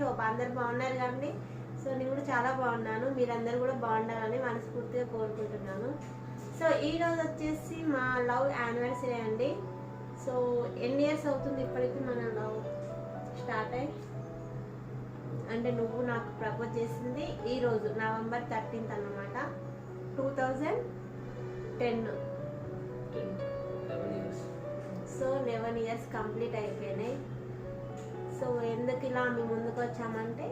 Hope అందరు బాగున్నారు కండి. సో నేను కూడా చాలా బాగున్నాను, మీరందరూ కూడా బాగుండాలని మనస్ఫూర్తిగా కోరుకుంటున్నాను. సో ఈరోజు వచ్చేసి మా లవ్ యానివర్సరీ అండి. సో ఎన్ని ఇయర్స్ అవుతుంది ఇప్పటికి మన లవ్ స్టార్ట్ అయ్యి? అంటే నువ్వు నాకు ప్రపోజ్ చేసింది ఈరోజు నవంబర్ 13th అన్నమాట, 2010. సో 11 ఇయర్స్ కంప్లీట్ అయిపోయినాయి. సో ఎందుకు ఇలా మీ ముందుకు వచ్చామంటే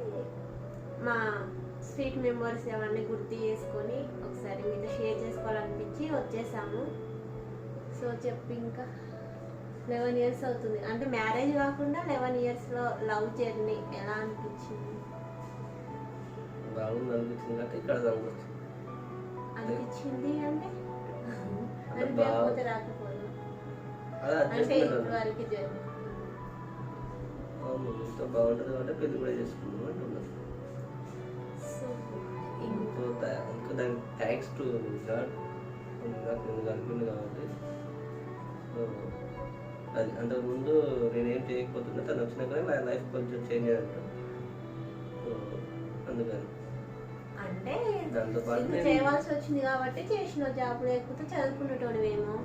మా స్వీట్ మెమరీస్ అవన్నీ గుర్తు చేసుకొని ఒకసారి మీతో షేర్ చేసుకోవాలనిపించి వచ్చేసాము. సో చెప్పి ఇంకా 11 ఇయర్స్ అవుతుంది అంటే మ్యారేజ్ కాకుండా 11 ఇయర్స్లో లవ్ జర్నీ ఎలా అనిపించింది? బాగుంది అనిపించింది అంటే ఇక్కడ అనిపించింది అంటే రాకపోదు అంటే ఇంతవరకు జర్నీ ఇంత బాగుంటుంది కాబట్టి పెళ్లి కూడా చేసుకున్నాం అంటున్నాను. ఇంకా దానికి థ్యాంక్స్ టు గాడ్ నాకు నేను కలిపింది కాబట్టి. సో అది అంతకుముందు నేనేం చేయకపోతున్నా తను వచ్చినాక నా లైఫ్ కొంచెం చేంజ్ అయ్యాను. సో అందుకని అంటే దాంతో పాటు చేయవలసి వచ్చింది కాబట్టి చేసిన, జాబ్ లేకపోతే చదువుకునేటోడివేమో.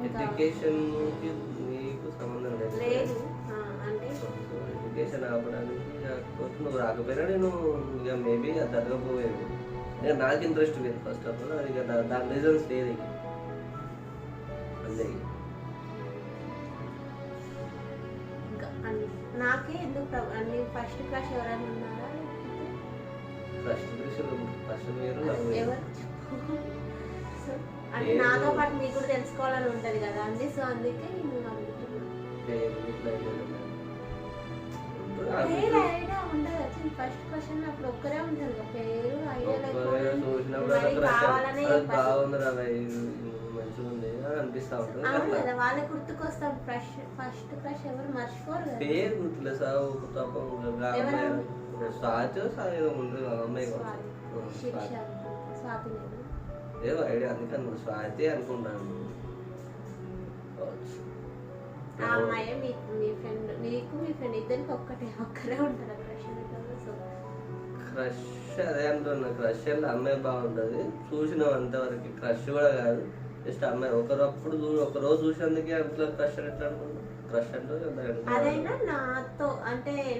ఎడ్యుకేషన్కి నీకు సంబంధం లేదు. అంటే ఎడ్యుకేషన్ ఆపడానికి కాకపోతే నువ్వు రాకపోయినా నేను ఇక మేబీ అది జరగకపోయేది. ఇక నాకు ఇంట్రెస్ట్ లేదు ఫస్ట్ ఆఫ్ ఆల్. అది దాని రీజన్స్ లేదు ఇక అంతే. నాకే ఎందుకు అన్ని ఫస్ట్ క్లాస్ ఎవరైనా ఉన్నారా? ఫస్ట్ వేరు ఎవరు అంటే నాతో పాటు మీకు కూడా తెలుసుకోవాలని ఉంటది కదా అండి. సో అందుకే నేను ఐడియా ఉండదు. ఫస్ట్ క్వశ్చన్ అప్పుడు ఒక్కరే ఉంటుంది కదా పేరు, ఐడియా అవును కదా, వాళ్ళే గుర్తుకొస్తాం. ఫస్ట్ క్రష్ ఎవరు మర్చిపోరు కదా. పేరు గుర్తులేదు సార్. ఏదో ఐడియా అందుకని స్వాతి అనుకుంటాను. ఆ అమ్మాయి మీ ఫ్రెండ్, నీకు మీ ఫ్రెండ్ ఇద్దరికి ఒక్కరే ఉంటారు క్రష్. క్రష్ అదే అంటున్నా. క్రష్ అంటే అమ్మాయి బాగుంటుంది, చూసినాం అంతవరకు. క్రష్ కూడా కాదు, జస్ట్ అమ్మాయి ఒక రోజు చూసినందుకే అంతలో క్రష్ ఎట్లా అనుకుంటాం. క్రష్ అంటే అదైనా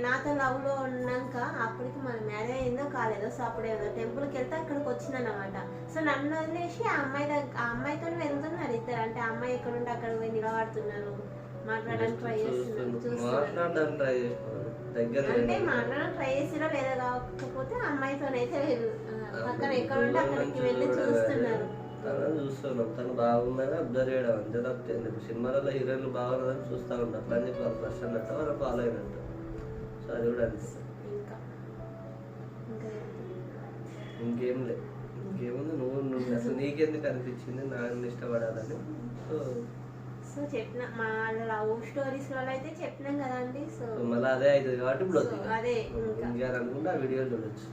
నాతో లవ్ లో ఉన్నాక అప్పటికి మన మ్యారేజ్ అయిందో కాలేదో. సో అప్పుడు ఏదో టెంపుల్కి వెళ్తే అక్కడికి వచ్చిందన్నమాట. సో నన్ను వదిలేసి ఆ అమ్మాయితో వెళ్తున్నారు ఇద్దరు. అంటే ఆ అమ్మాయి ఎక్కడుంటే అక్కడ పోయి నిలబడుతున్నారు, మాట్లాడడానికి ట్రై చేస్తున్నారు, అంటే మాట్లాడడానికి ట్రై చేసినా లేదా కాకపోతే అమ్మాయితోనైతే పక్కన ఎక్కడుంటే అక్కడికి వెళ్ళి చూస్తున్నారు. చూస్తున్నాం తను బాగుందని అబ్జర్వ్ చేయడం అంతే తప్పితే. సినిమాలలో హీరోయిన్లు బాగున్నదని చూస్తూ ఉంటారు. అట్లా అని చెప్పి వాళ్ళ క్రష్ అన్నట్టు వాళ్ళు ఫాలో అయినట్టు. సో అది కూడా అంతే. ఇంకేం లేదు. ఇంకేముంది, నువ్వు అసలు నీకెందుకు అనిపించింది నాకు ఇష్టపడాలని? సో చెప్పిన మా లవ్ స్టోరీస్ లో అయితే చెప్పినాం కదండి. సో మళ్ళీ అదే అవుతుంది కాబట్టి ఇప్పుడు అదే ఇంకా అనుకుంటే ఆ వీడియో చూడొచ్చు.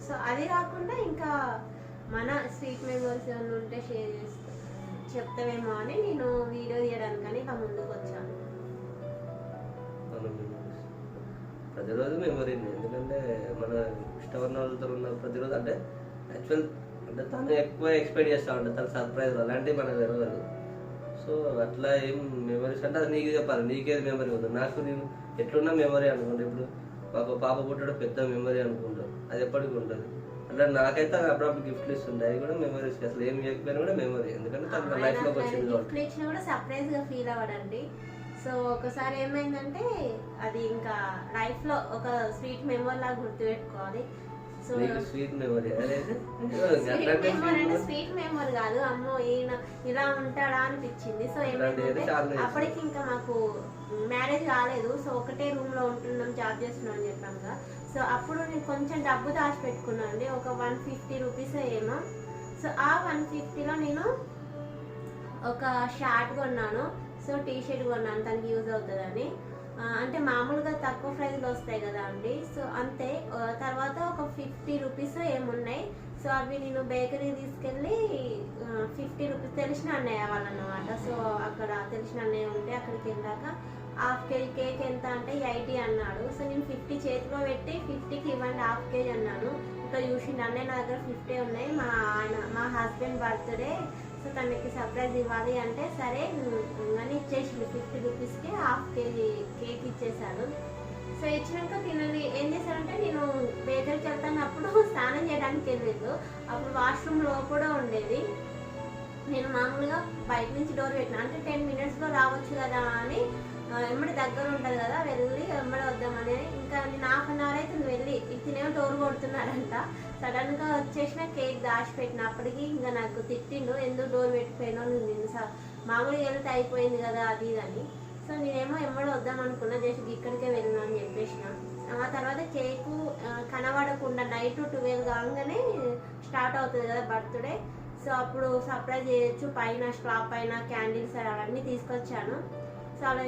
సో అది కాకుండా ఇంకా మన స్వీట్ మెమరీస్ ఏమైనా ఉంటే షేర్ చెప్తావేమో అని నేను వీడియో తీయడానికని ఇక ముందుకు వచ్చాను. ప్రతిరోజు మెమరీ, ఎందుకంటే మన ఇష్టమైన వాళ్ళతో ఉన్న ప్రతిరోజు అంటే యాక్చువల్ అంటే తను ఎక్కువ ఎక్స్పెక్ట్ చేస్తూ ఉంటుంది, తను సర్ప్రైజ్ అలాంటివి మనకు తెలియదు. సో అట్లా ఏం మెమరీస్ అంటే అది నీకు చెప్పాలి, నీకేది మెమరీ ఉంది. నాకు నేను ఎట్లున్నా మెమరీ అనుకుంటా. ఇప్పుడు మాకు పాప పుట్టడం పెద్ద మెమరీ అనుకుంటాం, అది ఎప్పటికీ ఉంటుంది. అంటే నాకైతే అప్పుడప్పుడు గిఫ్ట్లు ఇస్తుంటాయి, అది కూడా మెమరీస్. అసలు ఏం చేయకపోయినా కూడా మెమరీ, ఎందుకంటే తన లైఫ్ లోకి వచ్చింది గిఫ్ట్లు ఇచ్చినా కూడా సర్ప్రైజ్ గా ఫీల్ అవ్వడండి. సో ఒకసారి ఏమైందంటే అది ఇంకా లైఫ్ లో ఒక స్వీట్ మెమరీ లాగా గుర్తుపెట్టుకోవాలి. సో స్వీట్ మెమరీ అంటే స్వీట్ మెమరీ కాదు, అమ్మో ఈయన ఇలా ఉంటాడా అనిపించింది. సో ఏమైందంటే అప్పటికి ఇంకా మాకు మ్యారేజ్ కాలేదు. సో ఒకటే రూమ్ లో ఉంటున్నాం, జాబ్ చేస్తున్నాం అని చెప్పాం కదా. సో అప్పుడు నేను కొంచెం డబ్బు దాచిపెట్టుకున్నాను అండి, ఒక 150 రూపీస్ ఏమో. సో ఆ 150లో నేను ఒక షార్ట్ కొన్నాను. సో టీ షర్ట్ కొన్నాను, తనకి యూజ్ అవుతుందని. అంటే మామూలుగా తక్కువ ప్రైస్లో వస్తాయి కదా అండి. సో అంతే. తర్వాత ఒక 50 రూపీస్ ఏమున్నాయి. సో అవి నేను బేకరీ తీసుకెళ్ళి 50 రూపీస్ తెలిసిన అన్నయ్య వాళ్ళన్నమాట. సో అక్కడ తెలిసిన అన్నయ్య ఉంటే అక్కడికి వెళ్ళాక హాఫ్ కేజీ కేక్ ఎంత అంటే 80 అన్నాడు. సో నేను 50 చేతిలో పెట్టి 50కి ఇవ్వండి హాఫ్ కేజీ అన్నాను. ఇంకా చూసిండు అన్నయ్య నా దగ్గర 50 ఉన్నాయి, మా హస్బెండ్ బర్త్డే, సో తనకి సర్ప్రైజ్ ఇవ్వాలి అంటే సరే అని ఇచ్చేసిండు. 50 రూపీస్కి హాఫ్ కేజీ కేక్ ఇచ్చేసాను. సో ఇచ్చినాక తినని ఏం చేశారంటే నేను బేకరీకి వెళ్తానప్పుడు స్నానం చేయడానికి వెళ్ళలేదు, అప్పుడు వాష్రూమ్ లోపల ఉండేది. నేను మామూలుగా బయట నుంచి డోర్ పెట్టినా అంటే 10 minutesలో రావచ్చు కదా అని ఎమ్మడి దగ్గర ఉంటుంది కదా వెళ్ళి ఎమ్మడి వద్దామని. ఇంకా నేను హాఫ్ అన్ అవర్ అయితే వెళ్ళి తినేమో డోర్ కొడుతున్నారంట. సడన్గా వచ్చేసిన కేక్ దాచిపెట్టినప్పటికీ ఇంకా నాకు తిట్టిండు, ఎందుకు డోర్ పెట్టిపోయినా నేను మామూలుగా వెళ్తే అయిపోయింది కదా అది అని. సో నేనేమో ఎమ్మడి వద్దాం అనుకున్నా, జస్ట్ ఇక్కడికే వెళ్ళినా అని చెప్పేసిన. ఆ తర్వాత కేకు కనబడకుండా నైట్ 12 కాగానే స్టార్ట్ అవుతుంది కదా బర్త్డే. సో అప్పుడు సర్ప్రైజ్ చేయొచ్చు, పైన స్లాబ్ పైన క్యాండిల్స్ అవన్నీ తీసుకొచ్చాను. సో అలా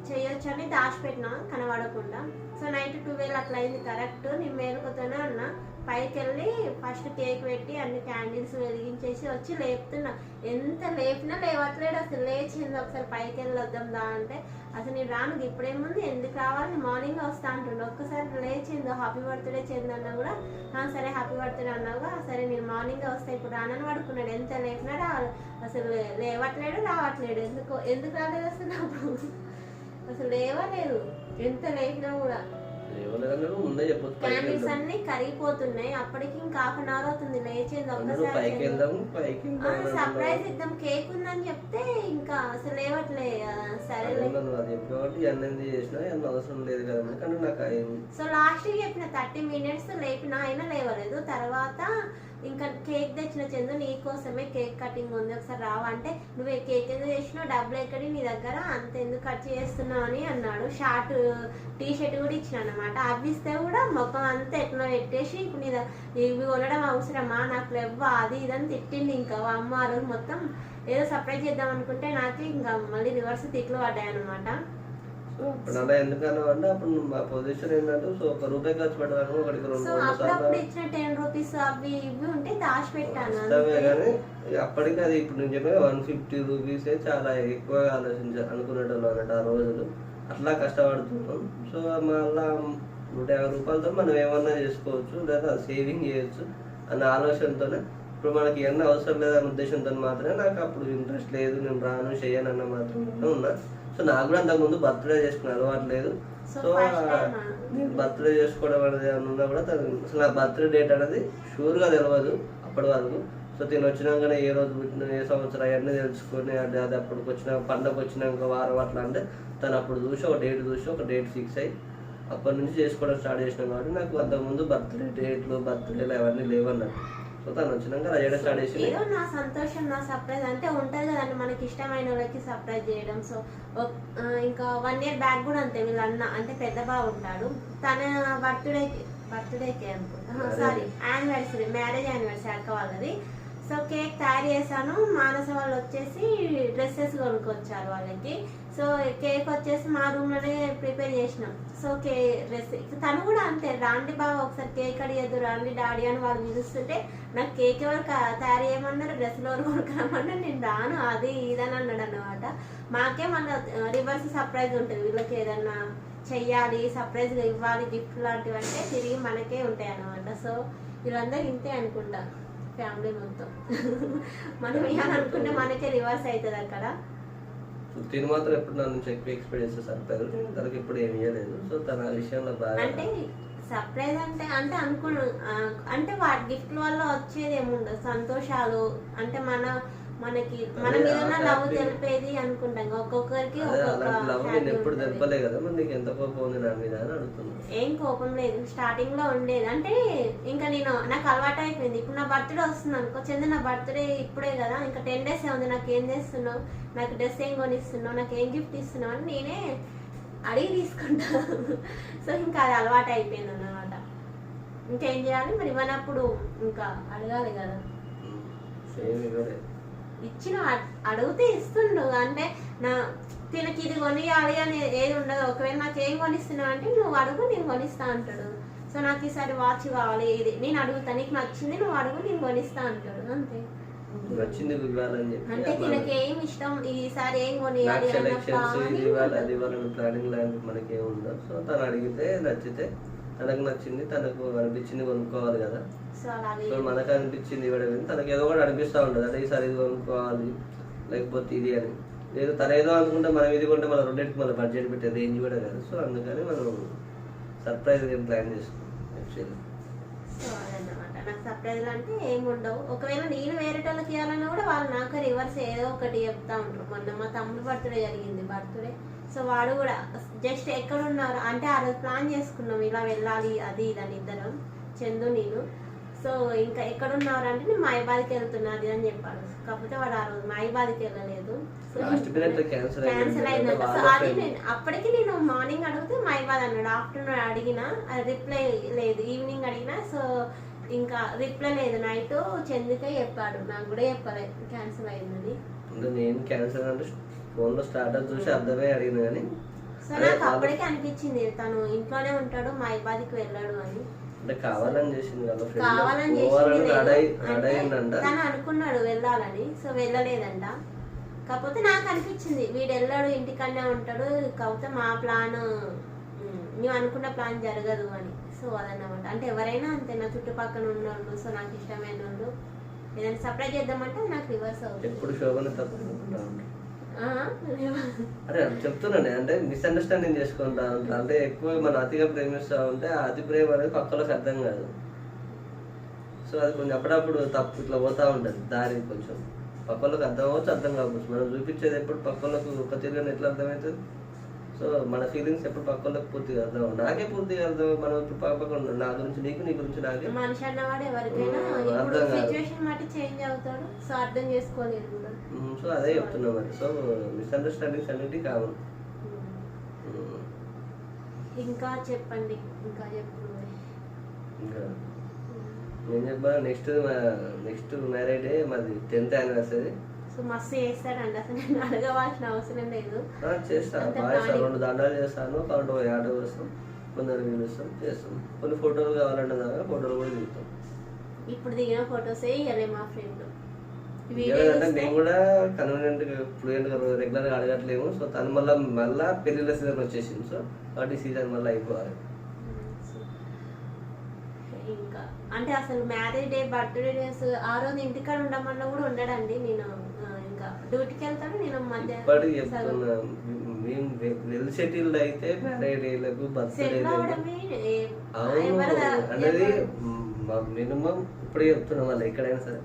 చేయొచ్చు అని దాచిపెట్టినా కనబడకుండా. సో నైట్ 12 అట్లా అయింది కరెక్ట్. నేను మేలుకుతూనే ఉన్నా, పైకి వెళ్ళి ఫస్ట్ కేక్ పెట్టి అన్ని క్యాండిల్స్ వెలిగించేసి వచ్చి లేపుతున్నా. ఎంత లేపినా లేవట్లేడు అసలు. లేచింది ఒకసారి పైకి వెళ్ళి వద్దాం దా అంటే అసలు నేను రాను ఇప్పుడేముంది ఎందుకు రావాలి మార్నింగ్ వస్తా అంటుండే. ఒక్కసారి లేచిందో హ్యాపీ బర్త్డే చెందన్నా కూడా సరే హ్యాపీ బర్త్డే అన్నావుగా సరే నేను మార్నింగ్ వస్తా ఇప్పుడు రానని పడుకున్నాడు. ఎంత లేపినా అసలు లేవట్లేడు రావట్లేడు. ఎందుకు రాలేదు అసలు అప్పుడు అసలు లేవలేదు ఎంత లేపినా కూడా. క్యాండిల్స్ అన్ని కరిగిపోతున్నాయి. అప్పటికి ఇంకా హాఫ్ అన్ అవర్ అవుతుంది లేచేది. ఒక్కసారి సర్ప్రైజ్ ఇద్దాం కేక్ ఉందని చెప్తే ఇంకా అసలు లేవట్లే. సరే సో లాస్ట్ చెప్పిన 30 minutes లేపిన అయినా లేవలేదు. తర్వాత ఇంకా కేక్ తెచ్చిన చందు నీకోసమే కేక్ కటింగ్ ఉంది ఒకసారి రావా అంటే నువ్వు కేక్ ఎందుకు చేసినావు డబ్బులు ఎక్కడి నీ దగ్గర అంత ఎందుకు ఖర్చు చేస్తున్నావు అని అన్నాడు. షార్ట్ టీ షర్ట్ కూడా ఇచ్చిన అనమాట. అవి ఇస్తే కూడా మొత్తం అంతా ఎట్లా పెట్టేసి ఇప్పుడు ఇవి కొనడం అవసరమా నాకు లేవ్వా అది ఇదని తిట్టింది. ఇంకా అమ్మ ఆ రోజు మొత్తం ఏదో సర్ప్రైజ్ చేద్దాం అనుకుంటే నాకు ఇంకా మళ్ళీ రివర్స్ తిట్లు పడ్డాయి అనమాట. అప్పుడు అలా ఎందుకన్నా అంటే అప్పుడు మా పొజిషన్ ఏంటంటే సో ₹1 ఖర్చు పెట్టాను ఒకటికి 2 ఇచ్చిన 10 రూపీస్ అవి ఇవి ఉంటే దాచి పెట్టాను కానీ అప్పటికి అది ఇప్పుడు నేను చెప్పిన ₹150 చాలా ఎక్కువగా అనుకునేటోళ్ళు అన్నట్టు ఆ రోజులు అట్లా కష్టపడుతున్నాం. సో మళ్ళా ₹150 మనం ఏమన్నా చేసుకోవచ్చు లేదా సేవింగ్ చేయొచ్చు అన్న ఆలోచనతోనే ఇప్పుడు మనకి ఎన్న అవసరం లేదన్న ఉద్దేశంతో మాత్రమే నాకు అప్పుడు ఇంట్రెస్ట్ లేదు నేను రాను చేయను అన్న మాత్రమే ఉన్నా. సో నాకు కూడా అంతకుముందు బర్త్డే చేసుకునే అలవాటు లేదు. సో నేను బర్త్డే చేసుకోవడం అనేది ఉన్నా కూడా అసలు నా బర్త్డే డేట్ అనేది షూర్గా తెలియదు అప్పటి వరకు. సో తిని వచ్చినాకనే ఏ రోజు పుట్టిన ఏ సంవత్సరం అవన్నీ తెలుసుకొని అది అప్పటికి వచ్చిన పండగ వచ్చినాక వారం అట్లా అంటే తను అప్పుడు చూసి ఒక డేట్ ఫిక్స్ అయ్యి అప్పటి నుంచి చేసుకోవడం స్టార్ట్ చేసినాం. కాబట్టి నాకు అంతకుముందు బర్త్డే డేట్లు బర్త్డేలు అవన్నీ లేవన్నారు. సో తను వచ్చినాక చేయడం స్టార్ట్ చేసి ఏదో నా సంతోషం నా సర్ప్రైజ్ అంటే ఉంటుంది కదండి మనకి ఇష్టమైన వాళ్ళకి సర్ప్రైజ్ చేయడం. సో ఇంకా 1 year బ్యాక్ కూడా అంతే వీళ్ళ అన్న అంటే పెద్ద బావ ఉంటాడు తన బర్త్డేకి అనుకుంటా సారీ యానివర్సరీ మ్యారేజ్ యానివర్సరీ అక్క వాళ్ళది. సో కేక్ తయారు చేశాను. మానస వాళ్ళు వచ్చేసి డ్రెస్సెస్ కొనుక్కొచ్చారు వాళ్ళకి. సో కేక్ వచ్చేసి మా రూమ్లోనే ప్రిపేర్ చేసినాం. సో డ్రెస్ తను కూడా అంతే రాండి బాగా ఒకసారి కేక్ అడిగేద్దు రాండి డాడీ అని వాళ్ళు పిలుస్తుంటే నాకు కేక్ ఎవరు తయారు చేయమన్నారు డ్రెస్సులు ఎవరు కొనుక్కరమన్నారు నేను రాను అది ఇదని అన్నాడు అన్నమాట. మాకే మన రివర్స్ సర్ప్రైజ్ ఉంటుంది వీళ్ళకి ఏదన్నా చెయ్యాలి సర్ప్రైజ్గా ఇవ్వాలి గిఫ్ట్ లాంటివి అంటే తిరిగి మనకే ఉంటాయి అన్నమాట. సో వీళ్ళందరూ ఇంతే అనుకుంటా ఫ్యామిలీ మొత్తం మనం ఇవ్వాలనుకుంటే మనకే రివర్స్ అవుతుంది అక్కడ. తిని మాత్రం ఎప్పుడు నా నుంచి ఎక్కువ ఎక్స్పెక్ట్ చేస్తే సర్ప్రైజ్ తనకి ఎప్పుడు ఏమి ఇవ్వలేదు. సో తన విషయంలో బాగా అంటే సర్ప్రైజ్ అంటే అంటే వాటి గిఫ్ట్ వల్ల వచ్చేది ఏముండదు సంతోషాలు అంటే మనకి మన మీద లవ్ తెలిపేది అనుకుంటాం. ఒక్కొక్కరికి ఎప్పుడు తెలపలే కదా నీకు ఎంత కోపం ఉంది నా మీద అని అడుగుతున్నా. ఏం కోపం లేదు స్టార్టింగ్ లో ఉండేది అంటే ఇంకా నాకు అలవాటు అయిపోయింది. ఇప్పుడు నా బర్త్డే వస్తుంది అనుకో చంద్ర నా బర్త్డే ఇప్పుడే కదా ఇంకా 10 days ఉంది నాకు ఏం చేస్తున్నావు నాకు డ్రెస్ ఏం కొనిస్తున్నావు నాకు ఏం గిఫ్ట్ ఇస్తున్నావు అని నేనే అడిగి తీసుకుంటా. సో ఇంకా అది అలవాటు అయిపోయింది అన్నమాట. ఇంకేం చేయాలి మరి ఇవ్వనప్పుడు ఇంకా అడగాలి కదా. ఇచ్చిన అడిగితే ఇస్తుండు అంటే తినకి ఇది కొనియాలి అని ఏది ఉండదు. ఒకవేళ నాకు ఏం కొనిస్తున్నావు అంటే నువ్వు అడుగు నేను కొనిస్తా అంటాడు. సో నాకు ఈసారి వాచ్ కావాలి ఇది నేను అడుగుతా నీకు నచ్చింది నువ్వు అడుగు నేను కొనిస్తా అంటాడు అంతే. నచ్చింది ఇవ్వాలని అంటే చెప్పి తినకి ఏం ఇష్టం ఈసారి ఏం నాకు కొనియాలి అన్న సెలెక్షన్స్ ఇది ప్లాన్ ఇవ్వాలి అది ఇవ్వాలని ప్లానింగ్ లాంటి మనకి ఏముండదు. సో తను అడిగితే నచ్చితే తనకు నచ్చింది తనకు అనిపించింది కొనుక్కోవాలి కదా. సో అలాగే సో మనకు అనిపించింది ఇవ్వడం తనకి ఏదో ఒకటి అనిపిస్తూ ఉంటుంది, అంటే ఈసారి ఇది కొనుక్కోవాలి లేకపోతే ఇది అని. లేదు తను ఏదో అనుకుంటే మనం ఇది కొంటే మన రెండింటికి మన బడ్జెట్ పెట్టే రేంజ్ కూడా కాదు. సో అందుకని మనం సర్ప్రైజ్ ఏం ప్లాన్ చేసుకున్నాం యాక్చువల్లీ. సో అదన్నమాట నాకు సర్ప్రైజ్లు అంటే ఏమి ఉండవు. ఒకవేళ నేను వేరే వాళ్ళకి ఇవ్వాలన్నా కూడా వాళ్ళు నాకు రివర్స్ ఏదో ఒకటి చెప్తా ఉంటారు. మొన్న మా తమ్ముడు బర్త్డే జరిగింది, బర్త్డే. సో వాడు కూడా జస్ట్ ఎక్కడున్నారు అంటే ఆ రోజు ప్లాన్ చేసుకున్నాం ఇలా వెళ్ళాలి అది ఇదని ఇద్దరం, చందు నేను. సో ఇంకా ఎక్కడున్నారు అంటే నేను మైబాద్కి వెళ్తున్నా అది అని చెప్పాడు. కాకపోతే వాడు ఆ రోజు మైబాద్కి వెళ్ళలేదు, క్యాన్సిల్ అయిందంట. సో అది నేను అప్పటికి నేను మార్నింగ్ అడిగితే మైబాద్ అన్నాడు, ఆఫ్టర్నూన్ అడిగినా రిప్లై లేదు, ఈవినింగ్ అడిగినా సో ఇంకా రిప్లై లేదు. నైట్ చందుకే చెప్పాడు, నాకు కూడా చెప్పాలి క్యాన్సిల్ అయిందని. నేను క్యాన్సిల్ అంటే ఫోన్ లో స్టార్టర్ చూసి అర్థమే అడిగిన కానీ సో నాకు అప్పటికే అనిపించింది తను ఇంట్లోనే ఉంటాడు మైబాద్కి వెళ్ళాడు అని. అంటే కావాలని చేసింది కదా, కావాలని చేసింది తను అనుకున్నాడు వెళ్ళాలని, సో వెళ్ళలేదంట. కాకపోతే నాకు అనిపించింది వీడు వెళ్ళాడు ఇంటికన్నా ఉంటాడు, కాకపోతే మా ప్లాన్ మేము అనుకున్న ప్లాన్ జరగదు అని. సో అదన్నమాట. అంటే ఎవరైనా అంతే, నా చుట్టుపక్కల ఉన్నోళ్ళు, సో నాకు ఇష్టమైన వాళ్ళు ఏదైనా సర్ప్రైజ్ చేద్దామంటే నాకు రివర్స్ అవుతుంది. ఎప్పుడు శోభన తప్ప అరే చెప్తున్నాను, అంటే మిస్అండర్స్టాండింగ్ చేసుకుంటా ఉంటా. అంటే ఎక్కువ మన అతిగా ప్రేమిస్తూ ఉంటే ఆ అతి ప్రేమ అనేది పక్కలకు అర్థం కాదు. సో అది కొంచెం అప్పుడప్పుడు తప్పు ఇట్లా పోతా ఉంటుంది దారి, కొంచెం పక్కలకు అర్థం అవ్వచ్చు అర్థం కావచ్చు. మనం చూపించేది ఎప్పుడు పక్కలకు ఒక తిరిగిన ఎట్లా అర్థమవుతుంది. సో మన ఫీలింగ్స్ ఎప్పుడు పక్కలకు పూర్తిగా అర్థం, నాకే పూర్తిగా అర్థం. మనం ఇప్పుడు పక్కన నా గురించి నీకు, నీ గురించి నాకే. మనిషి అన్నవాడు ఎవరికైనా ఇప్పుడు సిచువేషన్ బట్టి చేంజ్ అవుతాడు, సో అర్థం చేసుకోలేదు కూడా. సో అదే చెప్తున్నా మరి. సో మిస్అండర్స్టాండింగ్స్ అన్నిటి కావాలి. ఇంకా చెప్పండి, ఇంకా చెప్పు. ఇంకా నేను చెప్పా నెక్స్ట్ మ్యారేజ్ డే మాది 10th యానివర్సరీ. సో మస్తు చేస్తాడండి, అసలు నేను అడగవలసిన అవసరం లేదు. చేస్తాను బాగా, 2 దండాలు చేస్తాను, కాబట్టి యాడ్ వస్తాం, కొందరు పిలుస్తాం, చేస్తాం. కొన్ని ఫోటోలు కావాలంటే దాకా ఫోటోలు కూడా దిగుతాం. ఇప్పుడు దిగిన ఫొటోస్ ఇవ్వలే మా ఫ్రెండ్. అంటే మేము కూడా కన్వీనియంట్ ఫ్లూయెంట్ గా రెగ్యులర్ గా అడగట్లేము. సో తను మళ్ళా పెళ్లిళ్ళ సీజన్ వచ్చేసింది. సో కాబట్టి సీజన్ మళ్ళీ అయిపోవాలి. ఇంకా అంటే అసలు మ్యారేజ్ డే, బర్త్డే డేస్ ఆ రోజు ఇంటికాడ ఉండమన్నా కూడా ఉండడండి. నేను ఇంకా డ్యూటీకి వెళ్తాను, నేను ఇప్పటికి చెప్తున్నా, మేము వెల్ సెటిల్డ్ అయితే మ్యారేజ్ డేలకు బర్త్డే అనేది మినిమం ఇప్పుడే చెప్తున్నాం వాళ్ళు ఎక్కడైనా సరే.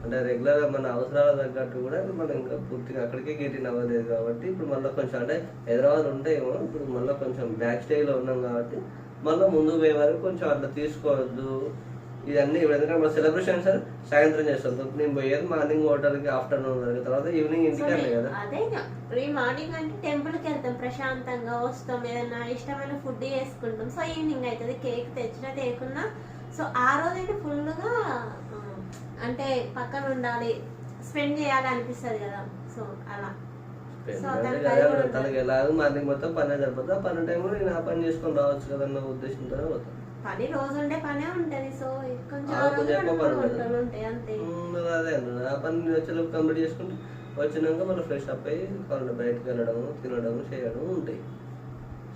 అంటే రెగ్యులర్గా మన అవసరాల తగ్గట్టు కూడా మనం ఇంకా పూర్తిగా అక్కడికే గెటిన్ అవ్వలేదు కాబట్టి ఇప్పుడు మళ్ళీ కొంచెం అంటే హైదరాబాద్ ఉంటాయేమో, ఇప్పుడు మళ్ళీ కొంచెం బ్యాక్ స్టేజ్లో ఉన్నాం కాబట్టి మళ్ళీ ముందుకు పోయే వరకు కొంచెం అట్లా తీసుకోవద్దు ఇవన్నీ. ఎందుకంటే మన సెలబ్రేషన్ సార్ సాయంత్రం చేస్తాం, నేను పోయేది మార్నింగ్ హోటల్కి, ఆఫ్టర్నూన్ వరకు, తర్వాత ఈవినింగ్ ఇంటికి కదా. అదే మార్నింగ్ అంటే టెంపుల్కి వెళ్తాం, ప్రశాంతంగా వస్తాం, ఏదైనా ఇష్టమైన ఫుడ్ చేసుకుంటాం. సో ఈవినింగ్ అవుతుంది, కేక్ తెచ్చినా తేకున్నా. సో ఆ రోజైతే ఫుల్గా అంటే పక్కన ఉండాలి, స్పెండ్ చేయాలి అనిపిస్తుంది కదా. సో అలా తనకి ఎలాగో మార్నింగ్ మొత్తం పని సరిపోతుంది, ఆ పని టైంలో నేను ఆ పని చేసుకొని రావచ్చు కదా అన్న ఉద్దేశంతోనే పోతాను. పని రోజు ఉండే పనే ఉంటది, సో కొంచెం ఉంటాయి అంతే. అదే ఆ పని వచ్చేలోపు కంప్లీట్ చేసుకుంటే వచ్చినాక మళ్ళీ ఫ్రెష్ అప్ అయ్యి కావాలంటే బయటకు వెళ్ళడం, తినడం, చేయడం ఉంటాయి.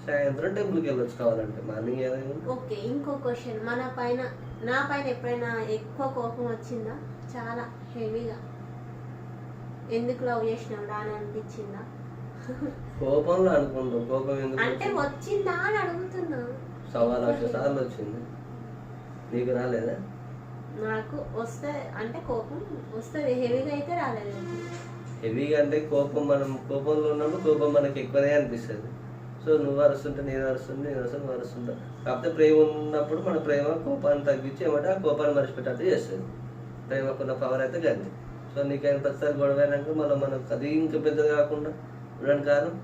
సాయంత్రం టెంపుల్కి వెళ్ళొచ్చు కావాలంటే, మార్నింగ్ ఏదైనా. ఓకే, ఇంకో క్వశ్చన్, నా పైన ఎప్పుడైనా ఎక్కువ కోపం వచ్చిందా? చాలా హెవీగా ఎందుకు లవ్ చేసినావు అని అనిపించిందా? కోపంలో అనుకుంటాం, కోపం ఎందుకు అంటే వచ్చిందా అని అడుగుతున్నా. 1,00,000 సార్లు వచ్చింది, నీకు రాలేదా? నాకు వస్తే అంటే కోపం వస్తుంది, హెవీగా అయితే రాలేదు. హెవీగా అంటే కోపం, మనం కోపంలో ఉన్నప్పుడు కోపం మనకి ఎక్కువనే అనిపిస్తుంది. సో నువ్వు అరుస్తుంటే నేను అరుస్తుంటే, నేను అరుస్తుంటే నువ్వు అరుస్తుంటా. కాకపోతే ప్రేమ ఉన్నప్పుడు మన ప్రేమ కోపాన్ని తగ్గించి ఏమంటే ఆ కోపాన్ని మర్చిపెట్టేట్టు చేస్తుంది. ప్రేమకున్న పవర్ అయితే గంది. సో నీకైనా ప్రతిసారి గొడవ అయినాక మళ్ళీ మనకు అది ఇంకా పెద్దది కాకుండా ఉండడానికి కారణం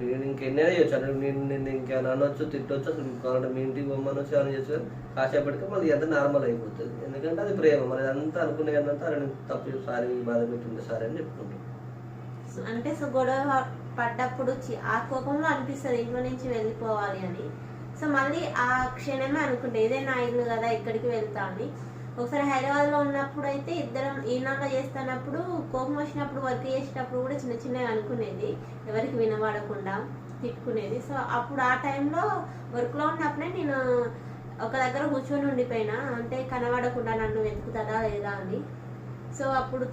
నేను ఇంకెన్నైనా చేయొచ్చు. అంటే నేను ఇంకేమైనా అనొచ్చు, తిట్టొచ్చు, అసలు కావాలంటే మీ ఇంటికి బొమ్మనొచ్చు, అని చేయొచ్చు. కాసేపటికి మళ్ళీ ఎంత నార్మల్ అయిపోతుంది, ఎందుకంటే అది ప్రేమ. మరి అంతా అనుకునే అంతా అరే తప్పు, సారీ, బాధ పెట్టింది సారీ అని చెప్పుకుంటాం. అంటే సో గొడవ పడ్డప్పుడు ఆ కోపంలో అనిపిస్తుంది ఇంట్లో నుంచి వెళ్ళిపోవాలి అని. సో మళ్ళీ ఆ క్షణమే అనుకుంటే ఇదే నా ఇల్లు కదా, ఎక్కడికి వెళ్తా అని. ఒకసారి హైదరాబాద్లో ఉన్నప్పుడు అయితే ఇద్దరం ఈనాగా చేస్తున్నప్పుడు కోపం వచ్చినప్పుడు వర్క్ చేసేటప్పుడు కూడా చిన్న చిన్నగా అనుకునేది, ఎవరికి వినబడకుండా తిట్టుకునేది. సో అప్పుడు ఆ టైంలో వర్క్లో ఉన్నప్పుడే నేను ఒక దగ్గర కూర్చొని ఉండిపోయినా, అంటే కనబడకుండా నన్ను వెతుకుతుందా లేదా అని. సో అప్పుడు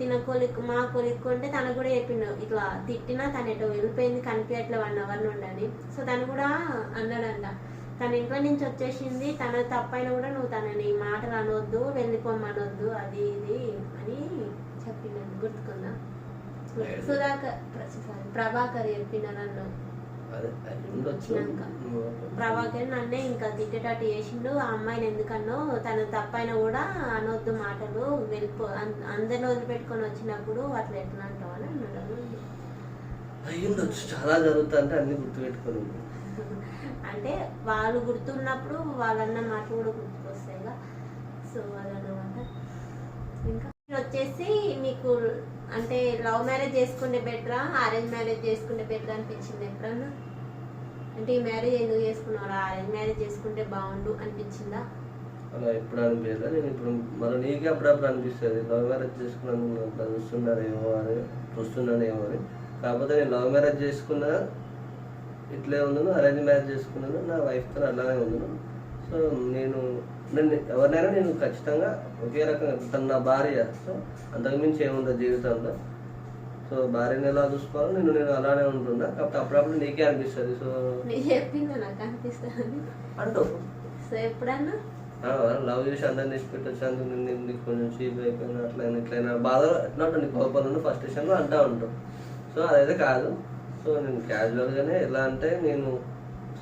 మా కొలిక్కు అంటే తను కూడా చెప్పిండు, ఇట్లా తిట్టినా తను ఎటో వెళ్ళిపోయింది కనిపించట్లే 1 hour నుండి అని. సో తను కూడా అన్నాడంట, తన ఇంట్లో నుంచి వచ్చేసింది, తన తప్పైనా కూడా నువ్వు తనని మాటలు అనొద్దు, వెళ్ళిపోమనొద్దు, అది ఇది అని చెప్పిండు. గుర్తుకుందా? ప్రభాకర్ చెప్పిన నన్ను వచ్చినాక. ప్రభాకర్ నన్నే ఇంకా తిట్టేటట్టు చేసిండు, ఆ అమ్మాయిని ఎందుకన్నో, తన తప్పైనా కూడా అనొద్దు మాటలు, వెళ్ళిపో, అందరిని వదిలిపెట్టుకొని వచ్చినప్పుడు అట్లా ఎట్లా అంటావు అని అన్నాడు. అయ్యుండొచ్చు, చాలా జరుగుతుంటే అన్ని గుర్తుపెట్టుకొని అంటే వాళ్ళు గుర్తున్నప్పుడు వాళ్ళన్న మాటలు కూడా గుర్తుకొస్తాయిగా. సో అదన్నమాట. ఇంకా వచ్చేసి మీకు అంటే లవ్ మ్యారేజ్ చేసుకుంటే బెటరా, అరేంజ్ మ్యారేజ్ చేసుకుంటే బెటర్ అనిపించింది ఎప్పుడన్నా? అంటే ఈ మ్యారేజ్ ఎందుకు చేసుకున్నారా, అరేంజ్ మ్యారేజ్ చేసుకుంటే బాగుండు అనిపించిందా? అలా ఎప్పుడు అనిపించలేదు. నేను ఇప్పుడు మన నీకే అప్పుడప్పుడు అనిపిస్తుంది లవ్ మ్యారేజ్ చేసుకున్నాను చూస్తున్నానేమో అని. కాకపోతే నేను లవ్ మ్యారేజ్ చేసుకున్నా ఇట్లే ఉన్నాను, అరేంజ్ మ్యారేజ్ చేసుకున్నాను, నా వైఫ్తో అలానే ఉన్నాను. సో నన్ను ఎవరినైనా నేను ఖచ్చితంగా ఒకే రకంగా, తను నా భార్య, సో అంతకుమించి ఏముండదు జీవితంలో. సో భార్యని ఎలా చూసుకోవాలో నేను అలానే ఉంటున్నా. కాబట్టి అప్పుడప్పుడు నీకే అనిపిస్తుంది. సో చెప్పిందా నాకు అనిపిస్తుంది అంటూ. సో ఎప్పుడన్నా లవ్ చేసి అందరిని ఇష్టపెట్టొచ్చు, నిన్ను కొంచెం చీప్ అయిపోయినా అట్లయినా ఇట్లయినా బాధలో ఎట్లా ఉంటుంది, కోపంలో ఫస్ట్ విషయంలో అంటూ ఉంటాం. సో అదైతే కాదు. సో నేను క్యాజువల్గానే ఎలా అంటే నేను